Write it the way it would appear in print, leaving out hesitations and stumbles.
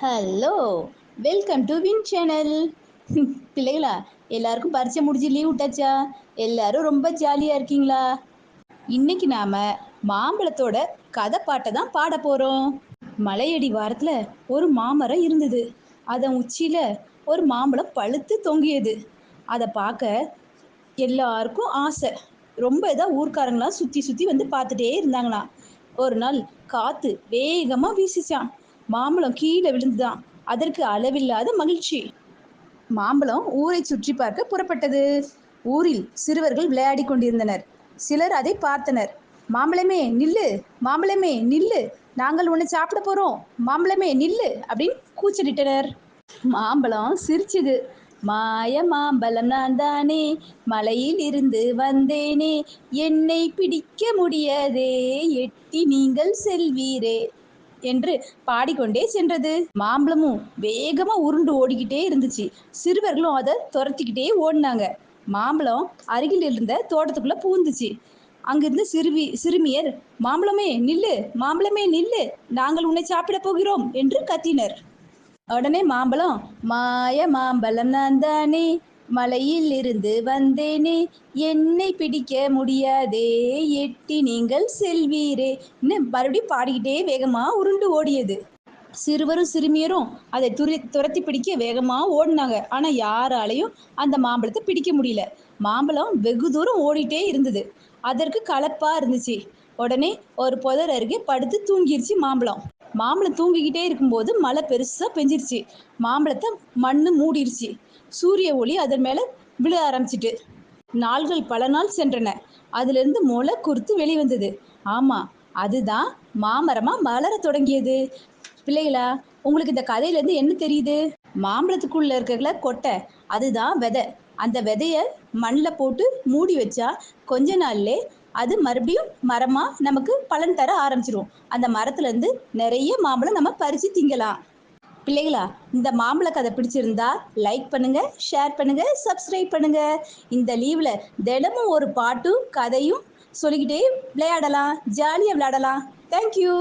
Hello, welcome to win channel. பிள்ளைகளா, எல்லாருக்கும் பரீட்சை முடிஞ்சு லீவ் விட்டாச்சா? எல்லாரும் ரொம்ப ஜாலியாக இருக்கீங்களா? இன்னைக்கு நாம மாம்பழத்தோட கதை பாட்டை தான் பாட போகிறோம். மலையடி வாரத்தில் ஒரு மாமரம் இருந்தது. அதன் உச்சியில் ஒரு மாம்பழம் பழுத்து தொங்கியது. அதை பார்க்க எல்லாருக்கும் ஆசை. ரொம்ப இதாக ஊர்க்காரங்களாம் சுற்றி சுற்றி வந்து பார்த்துட்டே இருந்தாங்களாம். ஒரு நாள் காற்று வேகமாக வீசிச்சான். மாம்பழம் கீழே விழுந்துதான். அதற்கு அளவில்லாத மகிழ்ச்சி. மாம்பழம் ஊரை சுற்றி பார்க்க புறப்பட்டது. ஊரில் சிறுவர்கள் விளையாடி கொண்டிருந்தனர். சிலர் அதை பார்த்தனர். மாம்பழமே நில்லு, மாம்பழமே நில்லு, நாங்கள் உன்னை சாப்பிட போறோம், மாம்பழமே நில்லு அப்படின்னு கூச்சலிட்டனர். மாம்பழம் சிரிச்சுது. மாய மாம்பழம் நான் தானே, மலையில் இருந்து வந்தேனே, என்னை பிடிக்க முடியாதே, எட்டி நீங்கள் செல்வீரே என்று பாடிக்கொண்டே சென்றது. மாம்பழமும் வேகமா உருண்டு ஓடிக்கிட்டே இருந்துச்சு. சிறுவர்களும் அதை துரத்திக்கிட்டே ஓடினாங்க. மாம்பழம் அருகில் இருந்த தோட்டத்துக்குள்ள பூந்துச்சு. அங்கிருந்து சிறுமியர் மாம்பழமே நில்லு, மாம்பழமே நில்லு, நாங்கள் உன்னை சாப்பிட போகிறோம் என்று கத்தினர். உடனே மாம்பழம் மாய மாம்பழம் நான் தானே, மலையில் இருந்து வந்தேனே, என்னை பிடிக்க முடியாதே, எட்டி நீங்கள் செல்வீரே மறுபடியும் பாடிக்கிட்டே வேகமா உருண்டு ஓடியது. சிறுவரும் சிறுமியரும் அதை துரத்தி பிடிக்க வேகமா ஓடினாங்க. ஆனா யாராலையும் அந்த மாம்பழத்தை பிடிக்க முடியல. மாம்பழம் வெகு தூரம் ஓடிட்டே இருந்தது. அதற்கு களைப்பா இருந்துச்சு. உடனே ஒரு புதர் அருகே படுத்து தூங்கிருச்சு மாம்பழம். மாம்பழம் தூங்கிக்கிட்டே இருக்கும்போது மழை பெருசா பெஞ்சிருச்சு. மாம்பழத்தை மண்ணு மூடிருச்சு. சூரிய ஒளி அதன் மேல விழ ஆரம்பிச்சிட்டு நாள்கள் பல நாள் சென்றன. அதிலிருந்து முளை குறுத்து வெளிவந்தது. ஆமா, அதுதான் மாமரமா வளர தொடங்கியது. பிள்ளைகளா, உங்களுக்கு இந்த கதையிலேருந்து என்ன தெரியுது? மாம்பழத்துக்குள்ள இருக்கிற கொட்டை, அதுதான் விதை. அந்த விதைய மண்ணில் போட்டு மூடி வச்சா கொஞ்ச நாள்லே அது மறுபடியும் மரமா நமக்கு பலன் தர ஆரம்பிச்சிரும். அந்த மரத்துல இருந்து நிறைய மாம்பழம் நம்ம பறிச்சு திங்கலாம். பிள்ளைகளா, இந்த மாம்பழ கதை பிடிச்சிருந்தா லைக் பண்ணுங்க, ஷேர் பண்ணுங்க, சப்ஸ்கிரைப் பண்ணுங்க. இந்த லீவ்ல தினமும் ஒரு பாட்டும் கதையும் சொல்லிக்கிட்டே விளையாடலாம், ஜாலியாக விளையாடலாம். தேங்க்யூ.